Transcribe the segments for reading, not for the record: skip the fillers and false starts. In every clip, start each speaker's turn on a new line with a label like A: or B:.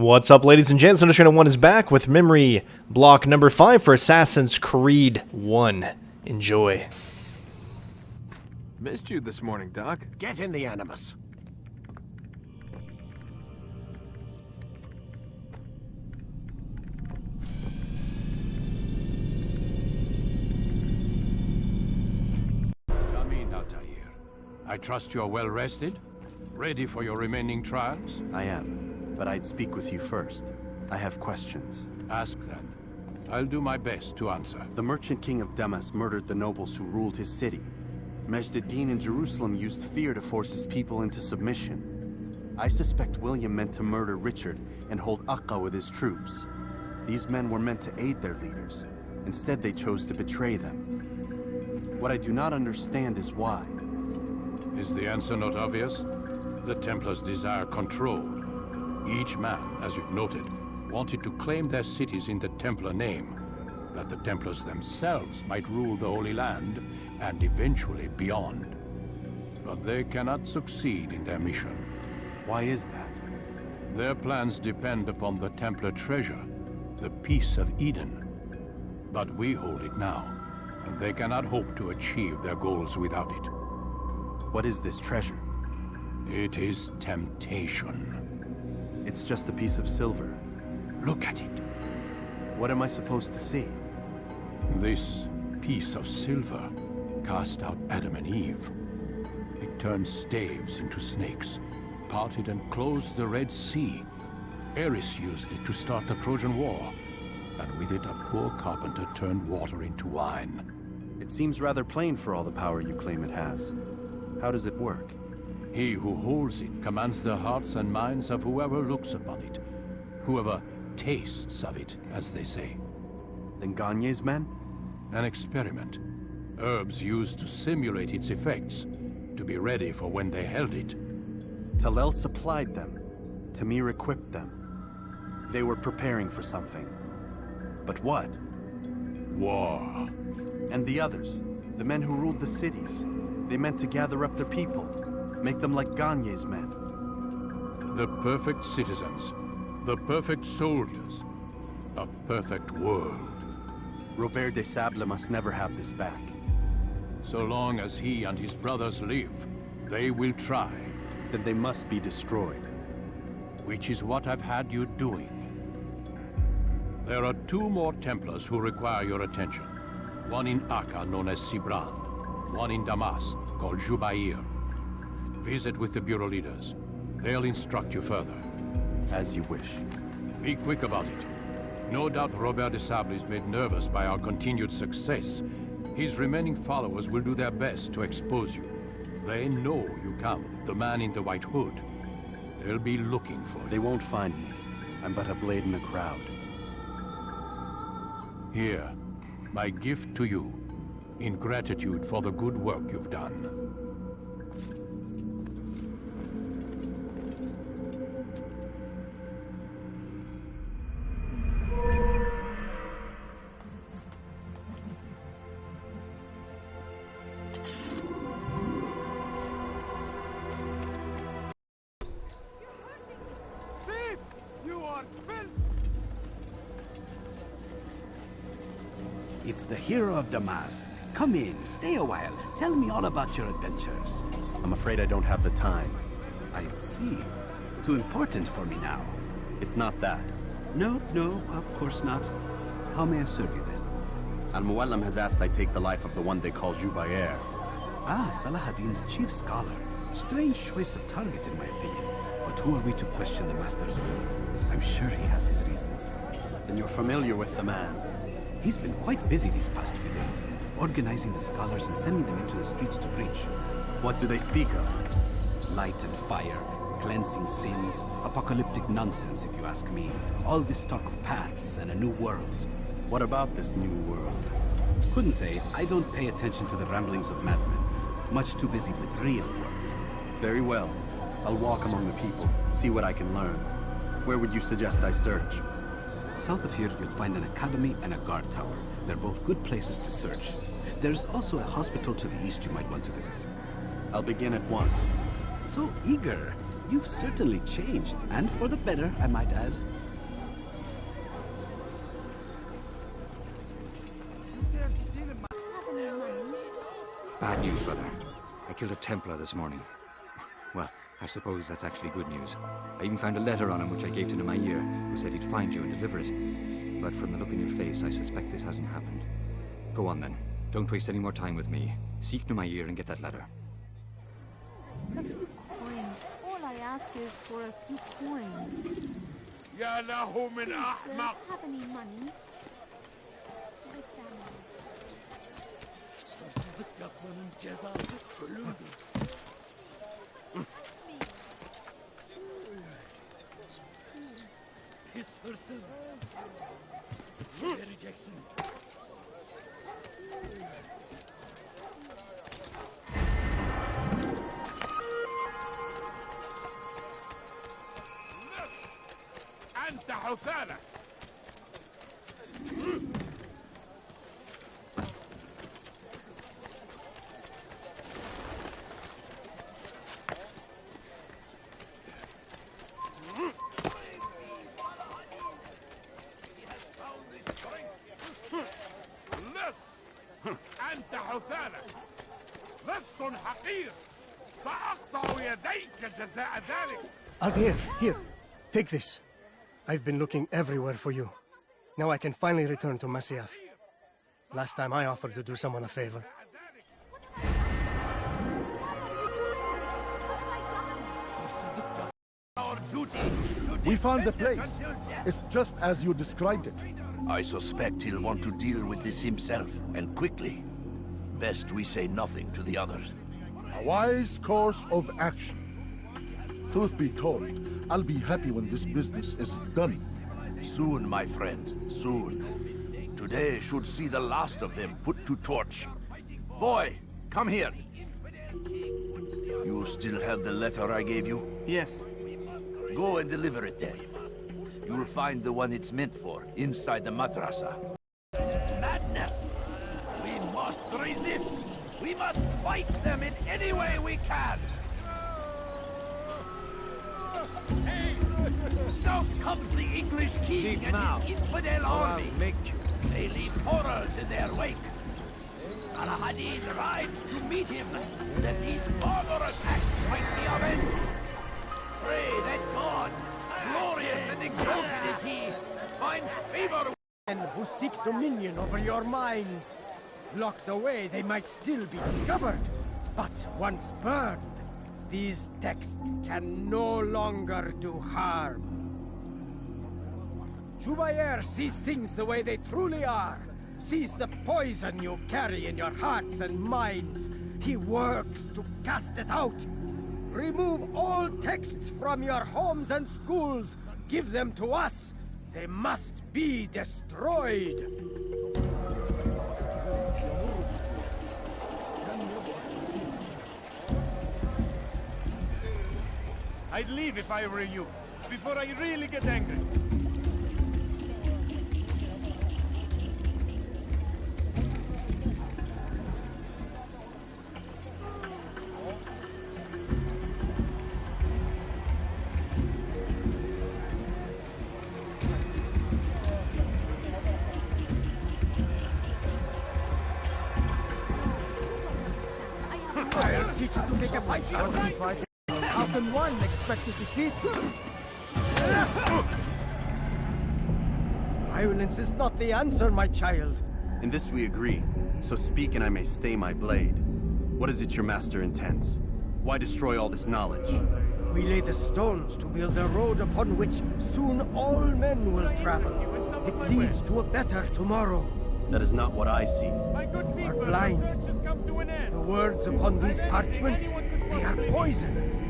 A: What's up, ladies and gents? CenterStrain01 is back with memory block number 5 for Assassin's Creed 1. Enjoy.
B: Missed you this morning, Doc.
C: Get in the Animus.
D: Come in, Altair. I trust you are well rested? Ready for your remaining trials?
E: I am, but I'd speak with you first. I have questions.
D: Ask then. I'll do my best to answer.
E: The merchant king of Damas murdered the nobles who ruled his city. Majd ad-Din in Jerusalem used fear to force his people into submission. I suspect William meant to murder Richard and hold Akka with his troops. These men were meant to aid their leaders. Instead, they chose to betray them. What I do not understand is why.
D: Is the answer not obvious? The Templars desire control. Each man, as you've noted, wanted to claim their cities in the Templar name, that the Templars themselves might rule the Holy Land, and eventually beyond. But they cannot succeed in their mission.
E: Why is that?
D: Their plans depend upon the Templar treasure, the Peace of Eden. But we hold it now, and they cannot hope to achieve their goals without it.
E: What is this treasure?
D: It is temptation.
E: It's just a piece of silver.
D: Look at it.
E: What am I supposed to see?
D: This piece of silver cast out Adam and Eve. It turned staves into snakes, parted and closed the Red Sea. Ares used it to start the Trojan War, and with it a poor carpenter turned water into wine.
E: It seems rather plain for all the power you claim it has. How does it work?
D: He who holds it commands the hearts and minds of whoever looks upon it, whoever tastes of it, as they say.
E: Then Gagne's men?
D: An experiment. Herbs used to simulate its effects, to be ready for when they held it.
E: Talel supplied them. Tamir equipped them. They were preparing for something. But what?
D: War.
E: And the others, the men who ruled the cities, they meant to gather up their people, make them like Gagne's men.
D: The perfect citizens, the perfect soldiers, a perfect world.
E: Robert de Sable must never have this back.
D: So long as he and his brothers live, they will try.
E: Then they must be destroyed.
D: Which is what I've had you doing. There are 2 more Templars who require your attention. One in Akka, known as Sibrand. One in Damas, called Jubair. Visit with the Bureau leaders. They'll instruct you further.
E: As you wish.
D: Be quick about it. No doubt Robert de Sable is made nervous by our continued success. His remaining followers will do their best to expose you. They know you come, the man in the white hood. They'll be looking for you.
E: They won't find me. I'm but a blade in the crowd.
D: Here, my gift to you, in gratitude for the good work you've done.
C: It's the hero of Damas. Come in, stay a while. Tell me all about your adventures.
E: I'm afraid I don't have the time.
C: I see. Too important for me now.
E: It's not that.
C: No, of course not. How may I serve you then?
E: Al-Muallim has asked I take the life of the one they call Jubair.
C: Ah, Salahadin's chief scholar. Strange choice of target in my opinion. But who are we to question the master's will? I'm sure he has his reasons.
E: Then you're familiar with the man.
C: He's been quite busy these past few days, organizing the scholars and sending them into the streets to preach.
E: What do they speak of?
C: Light and fire, cleansing sins, apocalyptic nonsense if you ask me. All this talk of paths and a new world.
E: What about this new world?
C: Couldn't say. I don't pay attention to the ramblings of madmen. Much too busy with real work.
E: Very well. I'll walk among the people, see what I can learn. Where would you suggest I search?
C: South of here, you'll find an academy and a guard tower. They're both good places to search. There's also a hospital to the east you might want to visit.
E: I'll begin at once.
C: So eager. You've certainly changed, and for the better, I might add.
B: Bad news, brother. I killed a Templar this morning. Well, I suppose that's actually good news. I even found a letter on him which I gave to Nemair, who said he'd find you and deliver it. But from the look in your face, I suspect this hasn't happened. Go on then. Don't waste any more time with me. Seek Nemair and get that letter.
F: A few coins. All I ask is for a few coins.
G: يا له من أحمق.
F: Don't have any money.
G: أنت حثالة. أنت حثالة. لص حقير. سأقطع يديك جزاء ذلك.
H: Altair, here. Take this. I've been looking everywhere for you. Now I can finally return to Masyaf. Last time I offered to do someone a favor.
I: We found the place. It's just as you described it.
J: I suspect he'll want to deal with this himself, and quickly. Best we say nothing to the others.
I: A wise course of action. Truth be told, I'll be happy when this business is done.
J: Soon, my friend, soon. Today should see the last of them put to torch. Boy, come here. You still have the letter I gave you?
E: Yes.
J: Go and deliver it then. You'll find the one it's meant for, inside the madrasa.
G: Madness! We must resist! We must fight them in any way we can! South comes the English king and his infidel army. They leave horrors in their wake. Saladin rides to meet him, that these barbarous acts might be avenged. Pray that God, glorious and exalted is he, finds favor with
H: Men who seek dominion over your minds. Locked away, they might still be discovered. But once burned, these texts can no longer do harm. Jubair sees things the way they truly are. Sees the poison you carry in your hearts and minds. He works to cast it out. Remove all texts from your homes and schools. Give them to us. They must be destroyed.
G: I'd leave if I were you, before I really get angry.
H: I'll teach you to take a fight. How can one expect to defeat? Violence is not the answer, my child.
E: In this we agree, so speak and I may stay my blade. What is it your master intends? Why destroy all this knowledge?
H: We lay the stones to build a road upon which soon all men will travel. It leads to a better tomorrow.
E: That is not what I see.
H: You are blind. The words upon these parchments, they are poison.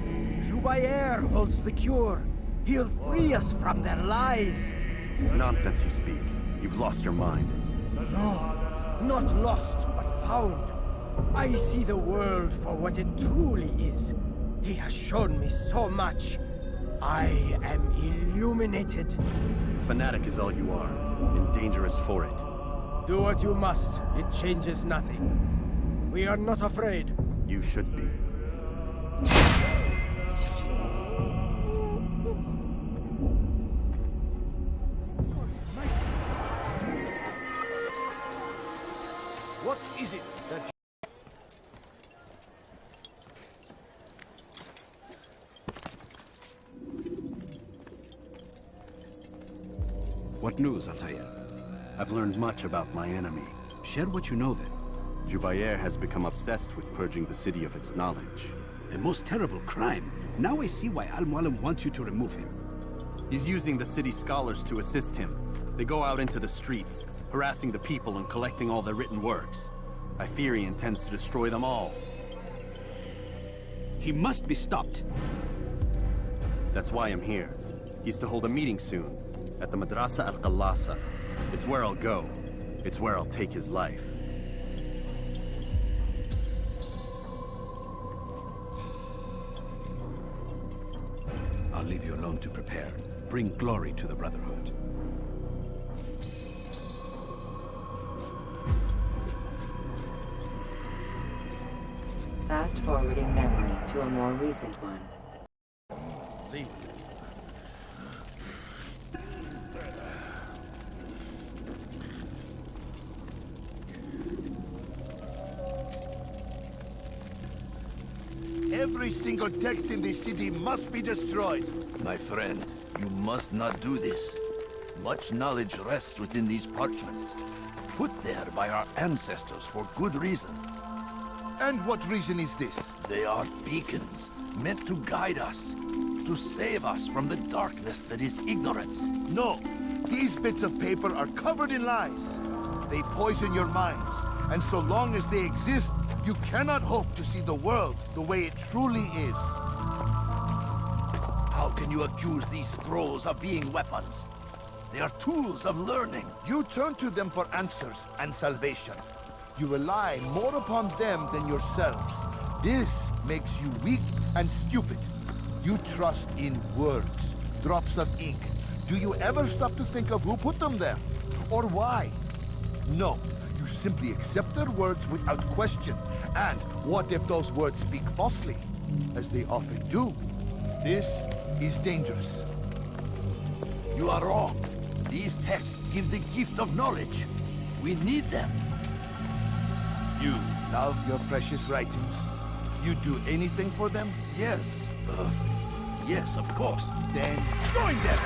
H: Jubair holds the cure. He'll free us from their lies.
E: It's nonsense you speak. You've lost your mind.
H: No, not lost, but found. I see the world for what it truly is. He has shown me so much. I am illuminated.
E: A fanatic is all you are, and dangerous for it.
H: Do what you must. It changes nothing. We are not afraid.
E: You should be.
G: What is it that
C: What news, Altair?
E: I've learned much about my enemy.
C: Share what you know then.
E: Jubair has become obsessed with purging the city of its knowledge.
C: A most terrible crime. Now I see why Al-Mualim wants you to remove him.
E: He's using the city scholars to assist him. They go out into the streets, harassing the people and collecting all their written works. I fear he intends to destroy them all.
C: He must be stopped.
E: That's why I'm here. He's to hold a meeting soon, at the Madrasa Al-Qallasa. It's where I'll go. It's where I'll take his life.
C: I'll leave you alone to prepare. Bring glory to the Brotherhood.
K: Fast-forwarding memory to a more recent one.
J: Leave. Every single text in this city must be destroyed.
L: My friend, you must not do this. Much knowledge rests within these parchments, put there by our ancestors for good reason.
J: And what reason is this?
L: They are beacons, meant to guide us, to save us from the darkness that is ignorance.
J: No, these bits of paper are covered in lies. They poison your minds, and so long as they exist, you cannot hope to see the world the way it truly is.
L: How can you accuse these scrolls of being weapons? They are tools of learning.
J: You turn to them for answers and salvation. You rely more upon them than yourselves. This makes you weak and stupid. You trust in words, drops of ink. Do you ever stop to think of who put them there? Or why? No. You simply accept their words without question. And what if those words speak falsely? As they often do. This is dangerous.
L: You are wrong. These texts give the gift of knowledge. We need them.
J: You love your precious writings? You do anything for them?
L: Yes. Yes, of course.
J: Then join them!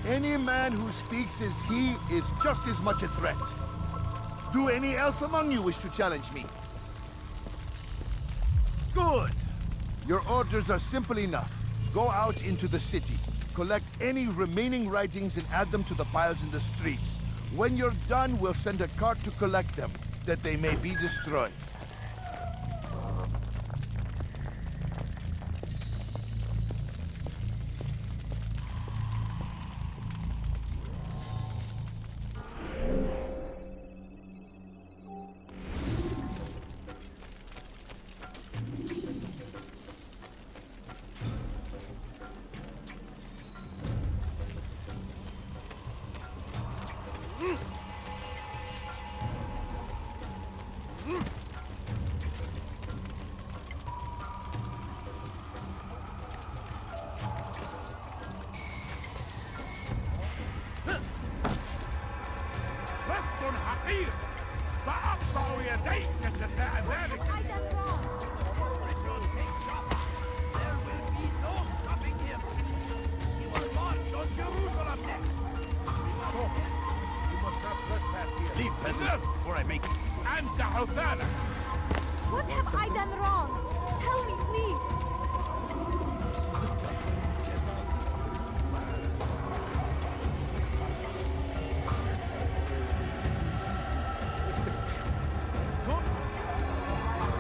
J: Any man who speaks as he is just as much a threat. Do any else among you wish to challenge me? Good! Your orders are simple enough. Go out into the city. Collect any remaining writings and add them to the piles in the streets. When you're done, we'll send a cart to collect them, that they may be destroyed.
G: Leave, peasant, before I make it. And the Hothana!
F: What have I done wrong? Tell me, please.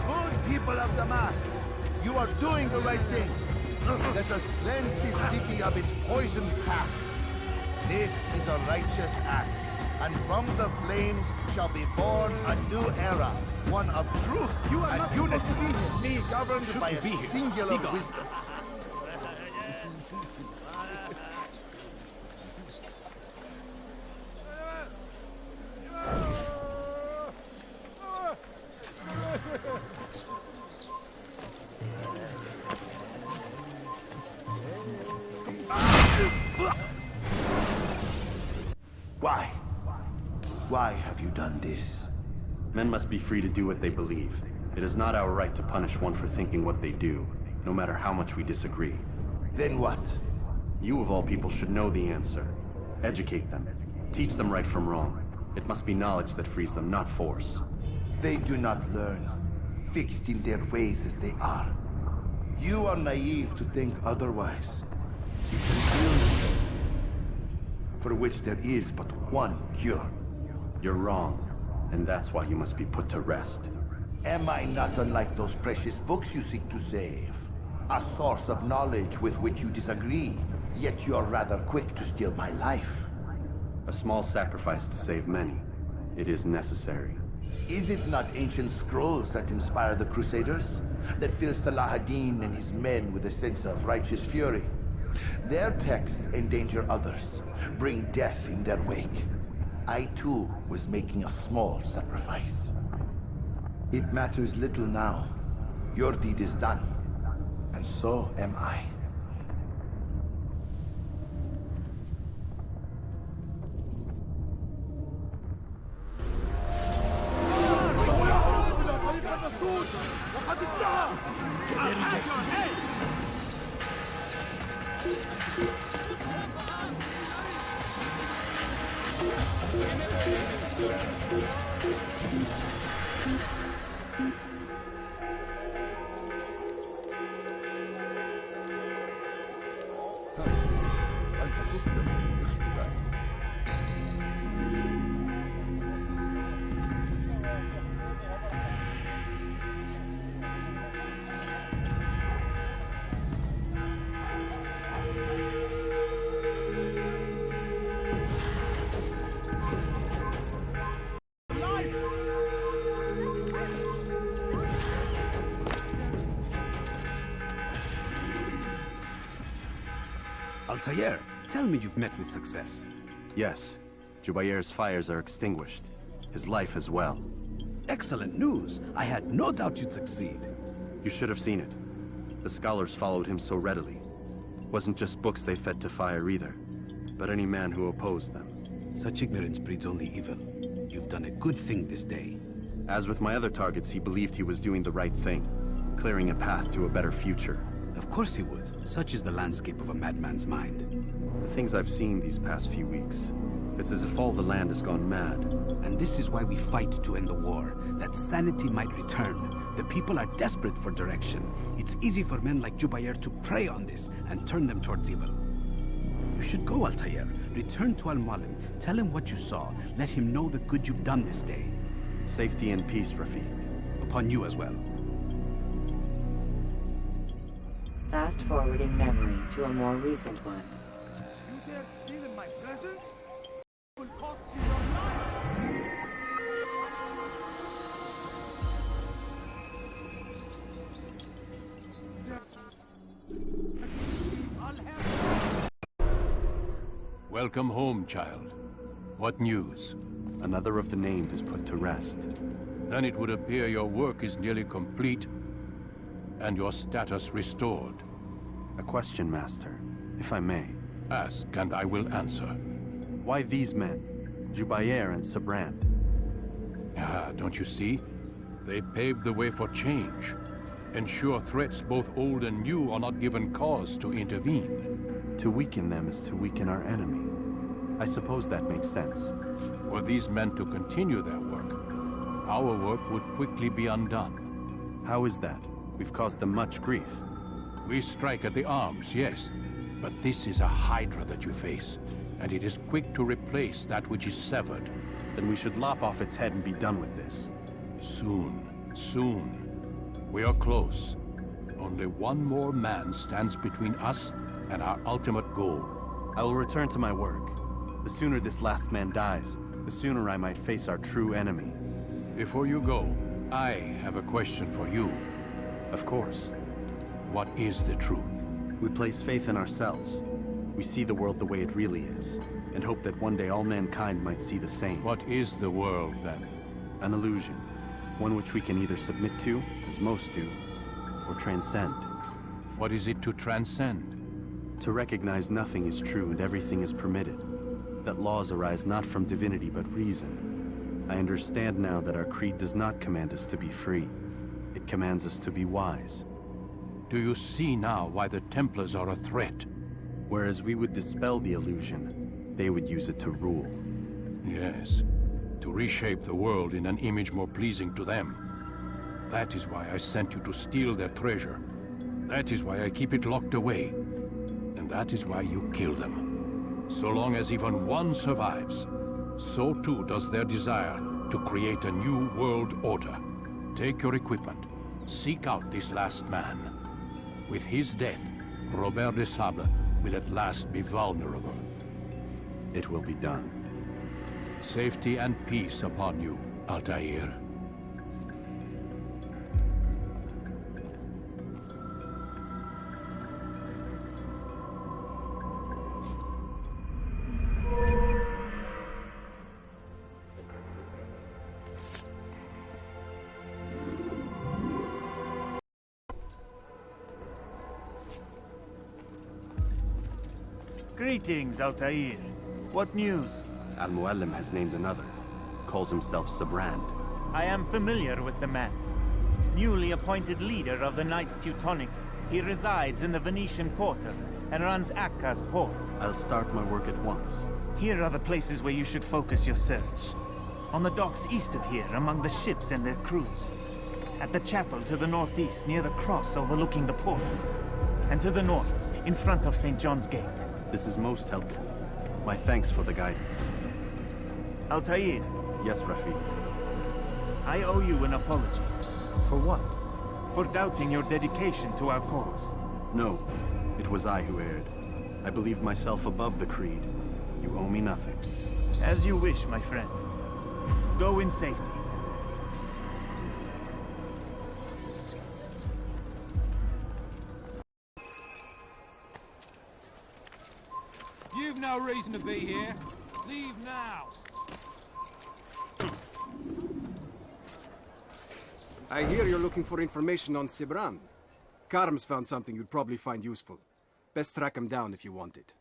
J: Good people of Damas, you are doing the right thing. Let us cleanse this city of its poisoned past. This is a righteous act, and from the flames shall be born a new era, one of truth and unity, governed by a singular wisdom. Why? Why have you done this?
E: Men must be free to do what they believe. It is not our right to punish one for thinking what they do. no matter how much we disagree.
J: Then what?
E: You of all people should know the answer. Educate them. Teach them right from wrong. It must be knowledge that frees them, not force.
J: They do not learn, fixed in their ways as they are. You are naive to think otherwise. It's an illness for which there is but one cure.
E: You're wrong, and that's why you must be put to rest.
J: Am I not unlike those precious books you seek to save? A source of knowledge with which you disagree, yet you're rather quick to steal my life.
E: A small sacrifice to save many. It is necessary.
J: Is it not ancient scrolls that inspire the Crusaders? That fill Salah ad-Din and his men with a sense of righteous fury? Their texts endanger others, bring death in their wake. I too was making a small sacrifice. It matters little now. Your deed is done, and so am I.
C: Altair, tell me you've met with success.
E: Yes. Jubair's fires are extinguished. His life as well.
C: Excellent news. I had no doubt you'd succeed.
E: You should have seen it. The scholars followed him so readily. Wasn't just books they fed to fire either, but any man who opposed them.
C: Such ignorance breeds only evil. You've done a good thing this day.
E: As with my other targets, he believed he was doing the right thing, clearing a path to a better future.
C: Of course he would. Such is the landscape of a madman's mind.
E: The things I've seen these past few weeks, it's as if all the land has gone mad.
C: And this is why we fight to end the war, that sanity might return. The people are desperate for direction. It's easy for men like Jubair to prey on this and turn them towards evil. You should go, Altair. Return to Al-Mualim. Tell him what you saw. Let him know the good you've done this day.
E: Safety and peace, Rafiq.
C: Upon you as well.
K: Fast-forwarding memory to a more recent one.
H: You dare steal in my presence? It will cost you your life!
D: Welcome home, child. What news?
E: Another of the named is put to rest.
D: Then it would appear your work is nearly complete and your status restored.
E: A question, Master, if I may.
D: Ask, and I will answer.
E: Why these men? Jubair and Sabrand?
D: Ah, don't you see? They paved the way for change. Ensure threats both old and new are not given cause to intervene.
E: To weaken them is to weaken our enemy. I suppose that makes sense.
D: Were these men to continue their work, our work would quickly be undone.
E: How is that? We've caused them much grief.
D: We strike at the arms, yes. But this is a hydra that you face, and it is quick to replace that which is severed.
E: Then we should lop off its head and be done with this.
D: Soon, soon. We are close. Only one more man stands between us and our ultimate goal.
E: I will return to my work. The sooner this last man dies, the sooner I might face our true enemy.
D: Before you go, I have a question for you.
E: Of course.
D: What is the truth?
E: We place faith in ourselves. We see the world the way it really is, and hope that one day all mankind might see the same.
D: What is the world, then?
E: An illusion. One which we can either submit to, as most do, or transcend.
D: What is it to transcend?
E: To recognize nothing is true and everything is permitted. That laws arise not from divinity but reason. I understand now that our creed does not command us to be free. It commands us to be wise.
D: Do you see now why the Templars are a threat?
E: Whereas we would dispel the illusion, they would use it to rule.
D: Yes, to reshape the world in an image more pleasing to them. That is why I sent you to steal their treasure. That is why I keep it locked away. And that is why you kill them. So long as even one survives, so too does their desire to create a new world order. Take your equipment. Seek out this last man. With his death, Robert de Sable will at last be vulnerable.
E: It will be done.
D: Safety and peace upon you, Altair.
M: Greetings, Altair. What news?
E: Al-Muallim has named another. Calls himself Sabrand.
M: I am familiar with the man. Newly appointed leader of the Knights Teutonic, he resides in the Venetian Quarter and runs Akka's port.
E: I'll start my work at once.
M: Here are the places where you should focus your search. On the docks east of here, among the ships and their crews. At the chapel to the northeast, near the cross overlooking the port. And to the north, in front of St. John's Gate.
E: This is most helpful. My thanks for the guidance.
M: Altair.
E: Yes, Rafiq.
M: I owe you an apology.
E: For what?
M: For doubting your dedication to our cause.
E: No, it was I who erred. I believed myself above the creed. You owe me nothing.
M: As you wish, my friend. Go in safety.
G: You've no reason to be here. Leave now.
N: I hear you're looking for information on Sibran. Karm's found something you'd probably find useful. Best track him down if you want it.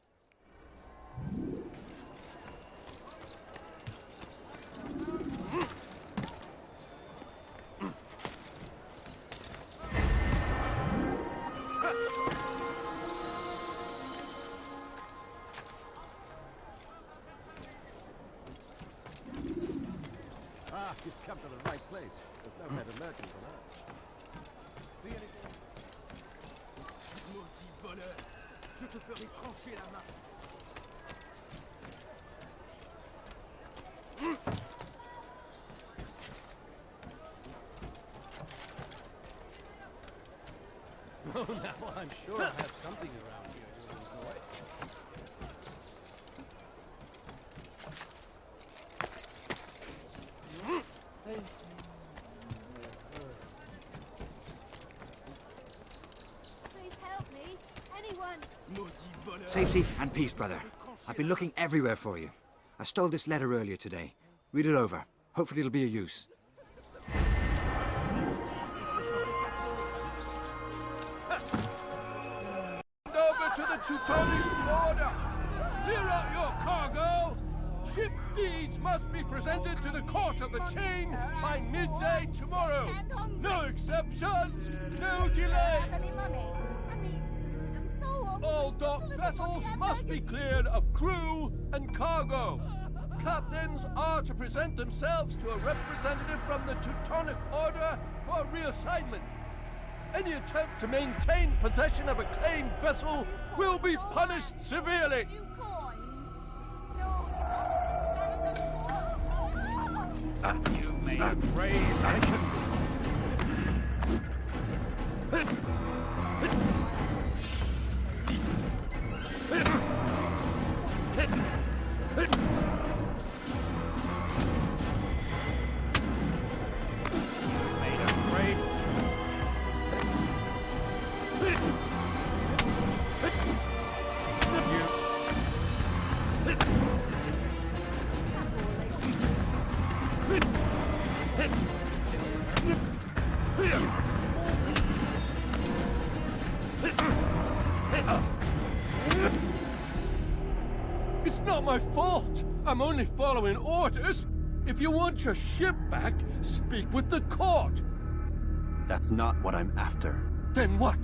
O: You've come to the right place. There's no better merchant than us. See anything?
G: Maudit voleur! Je te ferai trancher la main!
O: Oh, now I'm sure I have something around here you'll enjoy.
F: Please help me. Anyone.
B: Safety and peace, brother. I've been looking everywhere for you. I stole this letter earlier today. Read it over. Hopefully it'll be of use.
G: Over to the Teutonic Order! Clear out your cargo! Ship deeds must be presented to the Court of the Chain by midday tomorrow! No exceptions! No delay! All dock vessels must be cleared of crew and cargo. Captains are to present themselves to a representative from the Teutonic Order for reassignment. Any attempt to maintain possession of a claimed vessel will be punished severely. You made a brave mission.
P: It's not my fault. I'm only following orders. If you want your ship back, speak with the court.
E: That's not what I'm after.
P: Then what?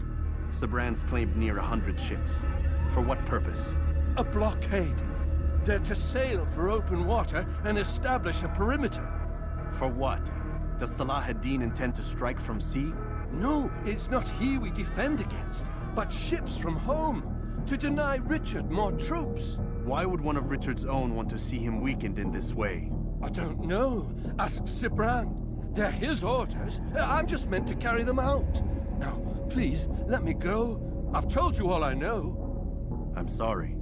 E: Sibrand's claimed near 100 ships. For what purpose?
P: A blockade. They're to sail for open water and establish a perimeter.
E: For what? Does Salah ad-Din intend to strike from sea?
P: No, it's not he we defend against, but ships from home, to deny Richard more troops.
E: Why would one of Richard's own want to see him weakened in this way?
P: I don't know. Ask Sibrand. They're his orders. I'm just meant to carry them out. Now, please, let me go. I've told you all I know.
E: I'm sorry.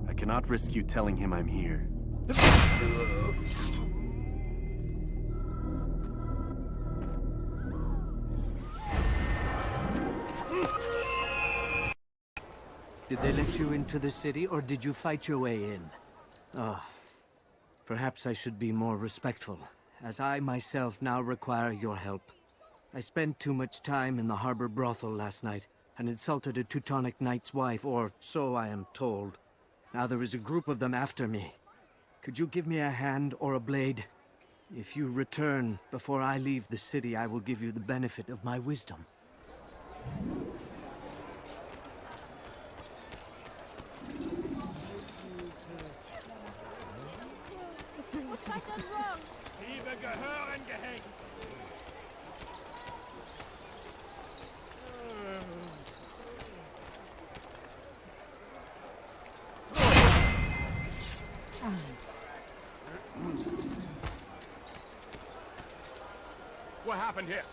E: I cannot risk you telling him I'm here.
Q: Did they let you into the city, or did you fight your way in? Oh, perhaps I should be more respectful, as I myself now require your help. I spent too much time in the harbor brothel last night, and insulted a Teutonic knight's wife, or so I am told. Now there is a group of them after me. Could you give me a hand or a blade? If you return before I leave the city, I will give you the benefit of my wisdom.
F: What's done wrong?
G: Liebe Gehören gehängt. What happened here?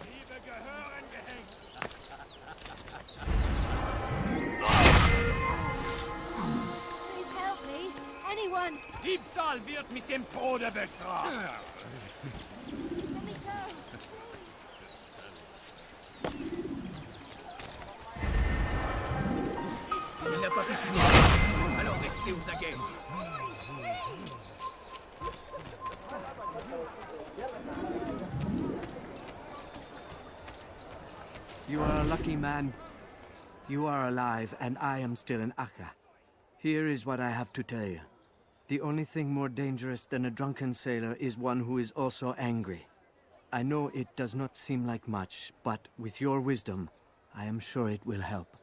G: Liebe Gehören gehängt.
F: Please help me. Anyone.
G: Diebstahl wird mit dem Tode bestraft.
F: Let me go.
G: Il n'a pas pu finir. Alors restez aux aguets.
Q: You are a lucky man. You are alive, and I am still in Akka. Here is what I have to tell you. The only thing more dangerous than a drunken sailor is one who is also angry. I know it does not seem like much, but with your wisdom, I am sure it will help.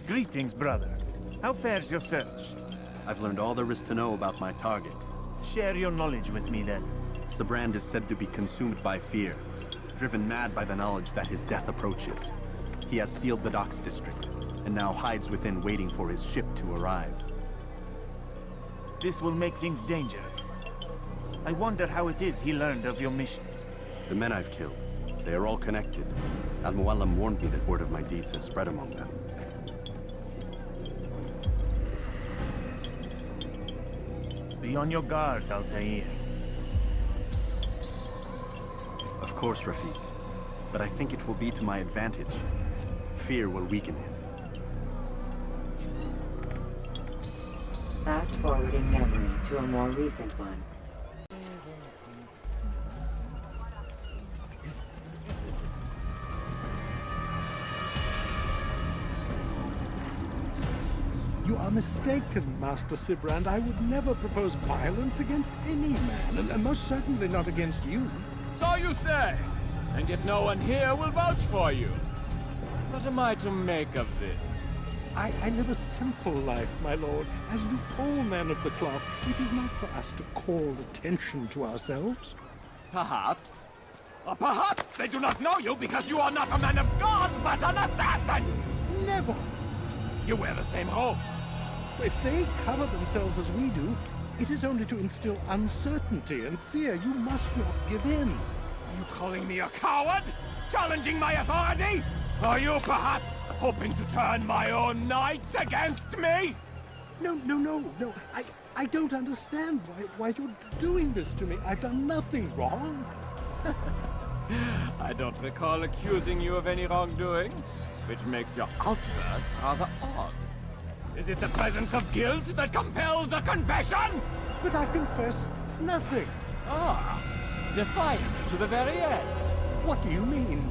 M: Greetings, brother. How fares your search?
E: I've learned all there is to know about my target.
M: Share your knowledge with me, then.
E: Sibrand is said to be consumed by fear, driven mad by the knowledge that his death approaches. He has sealed the docks district, and now hides within waiting for his ship to arrive.
M: This will make things dangerous. I wonder how it is he learned of your mission.
E: The men I've killed, they are all connected. Al-Muallim warned me that word of my deeds has spread among them.
M: Be on your guard, Altair.
E: Of course, Rafiq. But I think it will be to my advantage. Fear will weaken him.
K: Fast-forwarding memory to a more recent one.
R: You are mistaken, Master Sibrand. I would never propose violence against any man, and most certainly not against you.
S: So you say, and yet no one here will vouch for you. What am I to make of this?
R: I live a simple life, my lord, as do all men of the cloth. It is not for us to call attention to ourselves.
S: Perhaps. Or perhaps they do not know you because you are not a man of God, but an assassin!
R: Never!
S: You wear the same robes.
R: If they cover themselves as we do, it is only to instill uncertainty and fear. You must not give in.
S: Are you calling me a coward? Challenging my authority? Are you perhaps hoping to turn my own knights against me?
R: No. I don't understand why you're doing this to me. I've done nothing wrong.
S: I don't recall accusing you of any wrongdoing, which makes your outburst rather odd. Is it the presence of guilt that compels a confession?
R: But I confess nothing.
S: Ah, defiant to the very end.
R: What do you mean?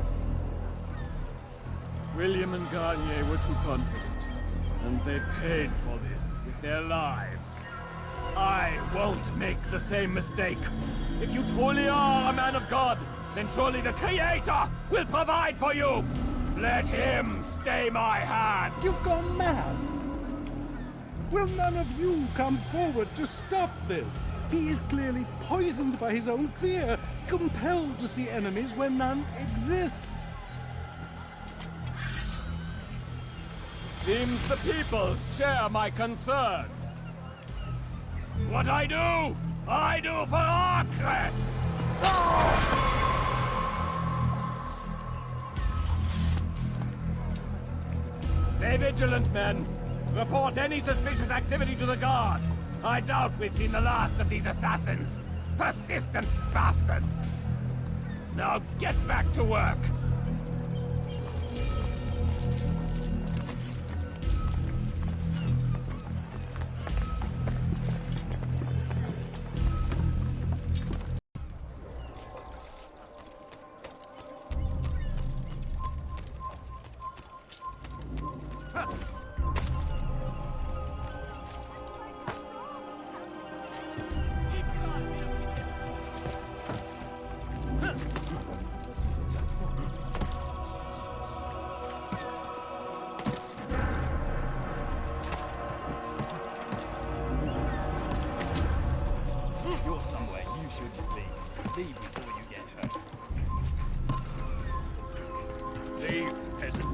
S: William and Garnier were too confident, and they paid for this with their lives. I won't make the same mistake. If you truly are a man of God, then surely the Creator will provide for you! Let him stay my hand!
R: You've gone mad! Will none of you come forward to stop this? He is clearly poisoned by his own fear, compelled to see enemies where none exist.
S: Seems the people share my concern. What I do for Acre! Stay vigilant, men. Report any suspicious activity to the guard. I doubt we've seen the last of these assassins. Persistent bastards. Now get back to work.
G: You're somewhere you shouldn't be. Leave before you get hurt. Leave, peasant.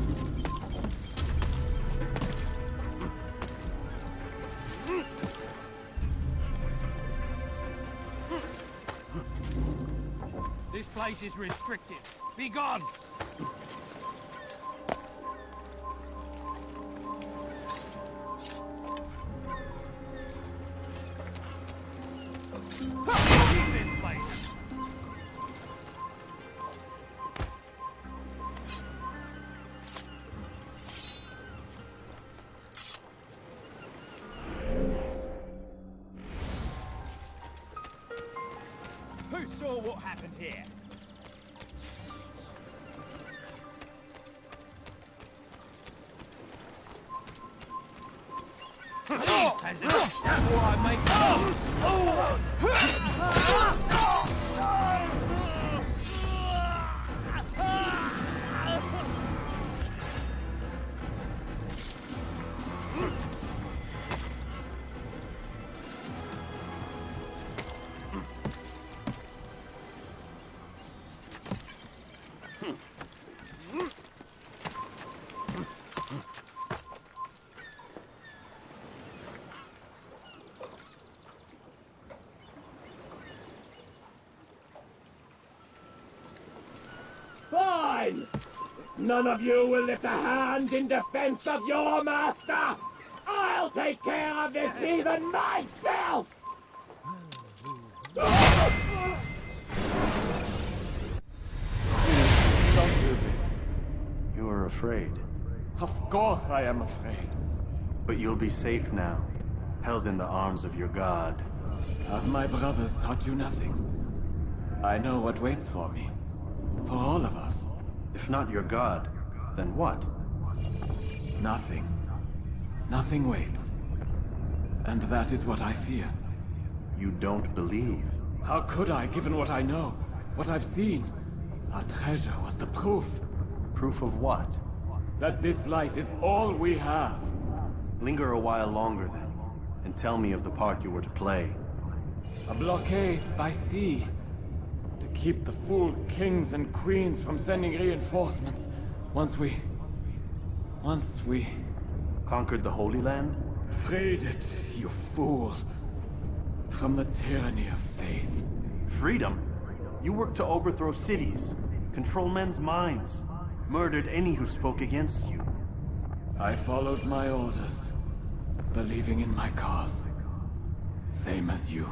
G: This place is restricted. Be gone! Leave this place! Who saw what happened here? Peasants, that's what I make.
S: Fine! None of you will lift a hand in defense of your master! I'll take care of this heathen myself! Don't do this.
E: You are afraid.
S: Of course I am afraid.
E: But you'll be safe now, held in the arms of your god.
S: Have my brothers taught you nothing? I know what waits for me. For all of us.
E: If not your god, then what?
S: Nothing. Nothing waits. And that is what I fear.
E: You don't believe.
S: How could I, given what I know? What I've seen? Our treasure was the proof.
E: Proof of what?
S: That this life is all we have.
E: Linger a while longer then, and tell me of the part you were to play.
S: A blockade by sea. To keep the fool kings and queens from sending reinforcements. Once we...
E: Conquered the Holy Land?
S: Freed it, you fool. From the tyranny of faith.
E: Freedom? You worked to overthrow cities, control men's minds, murdered any who spoke against you.
S: I followed my orders, believing in my cause. Same as you.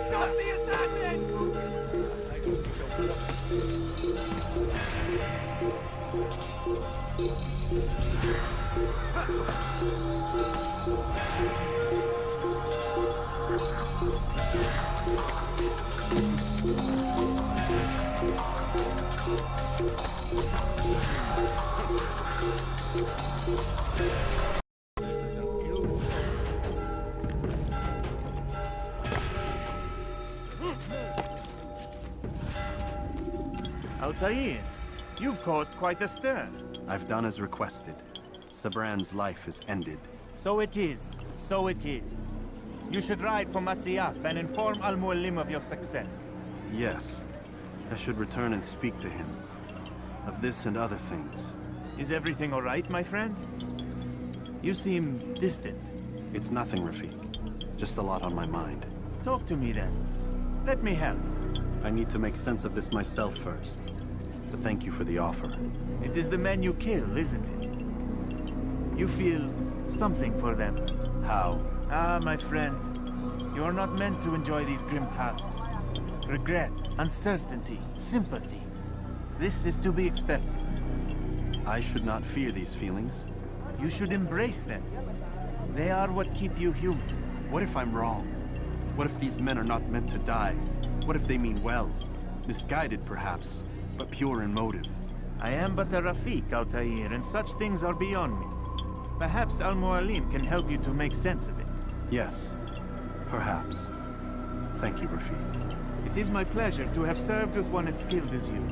G: Stop the assassin!
M: Altair, you've caused quite a stir.
E: I've done as requested. Sabran's life is ended.
M: So it is. So it is. You should ride for Masyaf and inform Al-Mualim of your success.
E: Yes. I should return and speak to him. Of this and other things.
M: Is everything all right, my friend? You seem distant.
E: It's nothing, Rafik. Just a lot on my mind.
M: Talk to me then. Let me help.
E: I need to make sense of this myself first. But thank you for the offer.
M: It is the men you kill, isn't it? You feel something for them.
E: How?
M: Ah, my friend. You are not meant to enjoy these grim tasks. Regret, uncertainty, sympathy. This is to be expected.
E: I should not fear these feelings.
M: You should embrace them. They are what keep you human.
E: What if I'm wrong? What if these men are not meant to die? What if they mean well? Misguided, perhaps, but pure in motive.
M: I am but a Rafik, Altair, and such things are beyond me. Perhaps Al-Mualim can help you to make sense of it.
E: Yes, perhaps. Thank you, Rafik.
M: It is my pleasure to have served with one as skilled as you.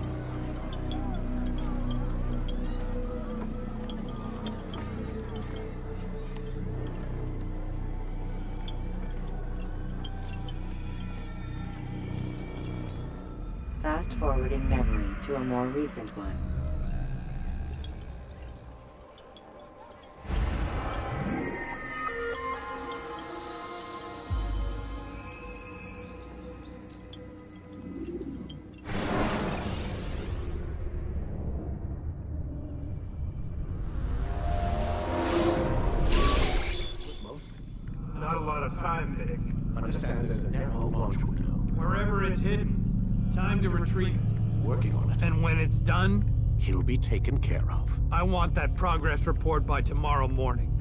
K: Fast-forwarding memory to a more recent one.
T: Not a lot of time, Vic.
O: Understand there's a narrow launch window.
T: Wherever it's hidden, time to retrieve it.
O: Working on it.
T: And when it's done,
O: He'll be taken care of.
T: I want that progress report by tomorrow morning.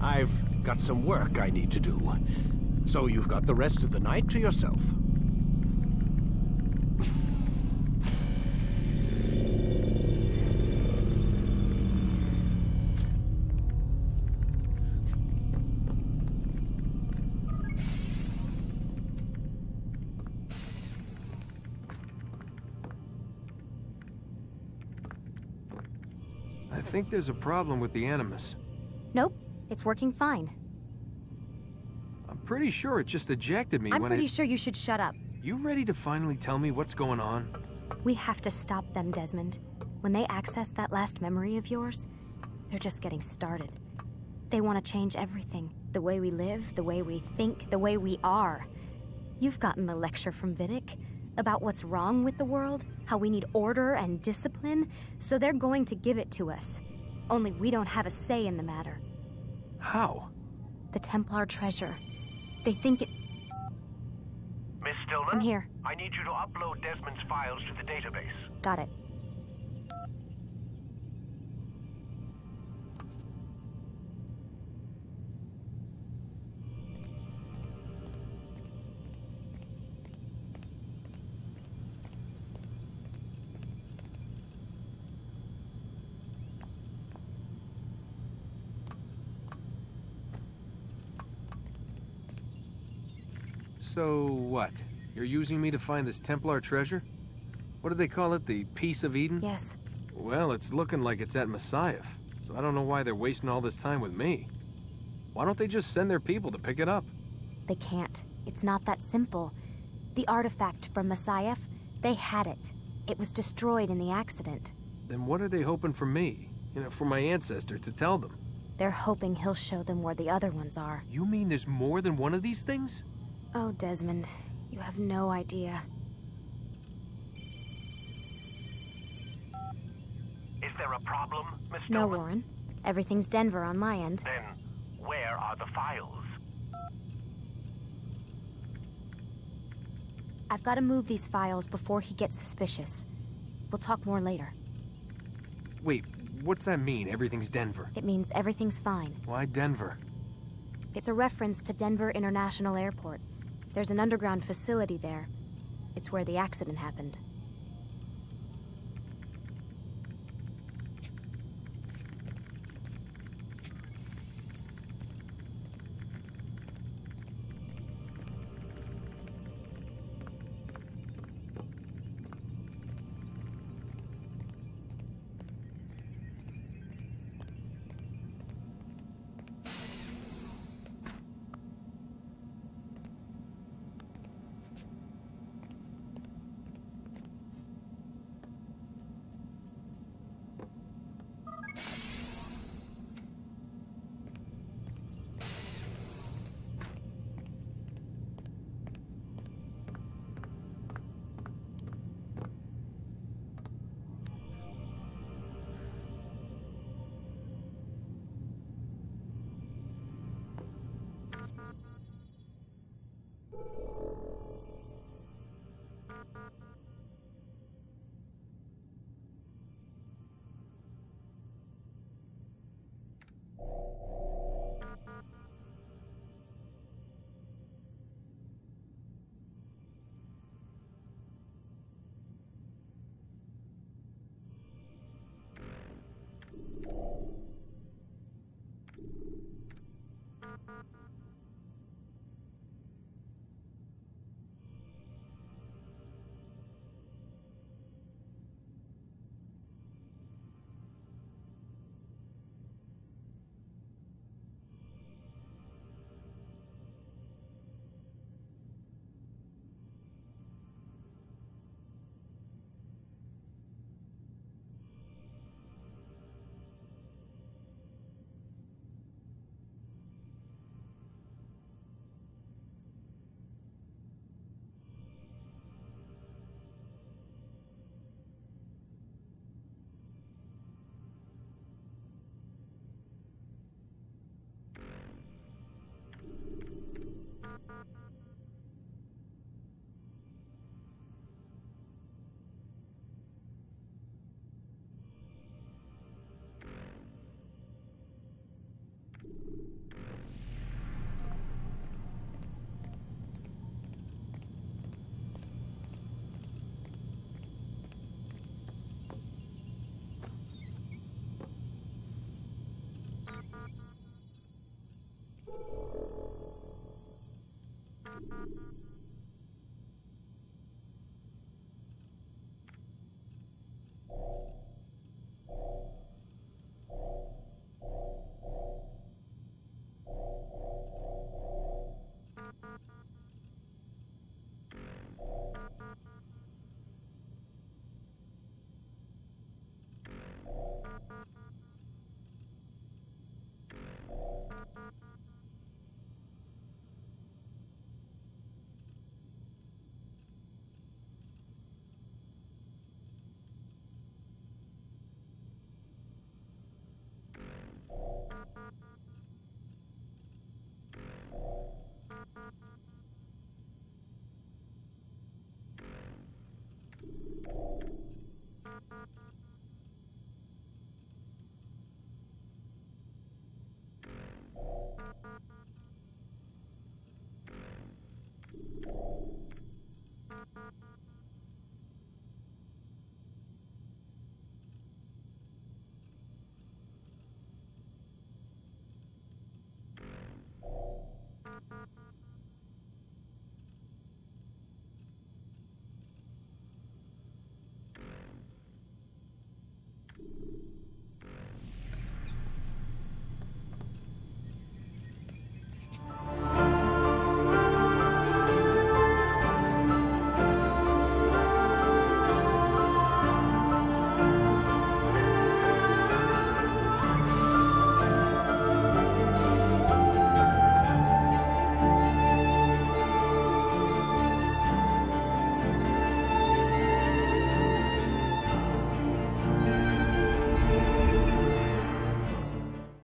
O: I've got some work I need to do. So you've got the rest of the night to yourself.
U: I think there's a problem with the Animus.
V: Nope, it's working fine.
U: I'm pretty sure it just ejected me
V: I'm
U: when
V: pretty sure you should shut up.
U: You ready to finally tell me what's going on?
V: We have to stop them, Desmond. When they access that last memory of yours, they're just getting started. They want to change everything. The way we live, the way we think, the way we are. You've gotten the lecture from Vidic about what's wrong with the world, how we need order and discipline, so they're going to give it to us. Only we don't have a say in the matter.
U: How?
V: The Templar treasure. They think it...
W: Miss Stillman?
V: I'm here.
W: I need you to upload Desmond's files to the database.
V: Got it.
U: So what? You're using me to find this Templar treasure? What do they call it? The Piece of Eden?
V: Yes.
U: Well, it's looking like it's at Masyaf, so I don't know why they're wasting all this time with me. Why don't they just send their people to pick it up?
V: They can't. It's not that simple. The artifact from Masyaf, they had it. It was destroyed in the accident.
U: Then what are they hoping for me? You know, for my ancestor to tell them?
V: They're hoping he'll show them where the other ones are.
U: You mean there's more than one of these things?
V: Oh, Desmond, you have no idea.
W: Is there a problem, Miss
V: No,
W: Stillman?
V: Warren. Everything's Denver on my end.
W: Then, where are the files?
V: I've got to move these files before he gets suspicious. We'll talk more later.
U: Wait, what's that mean, everything's Denver?
V: It means everything's fine.
U: Why Denver?
V: It's a reference to Denver International Airport. There's an underground facility there. It's where the accident happened.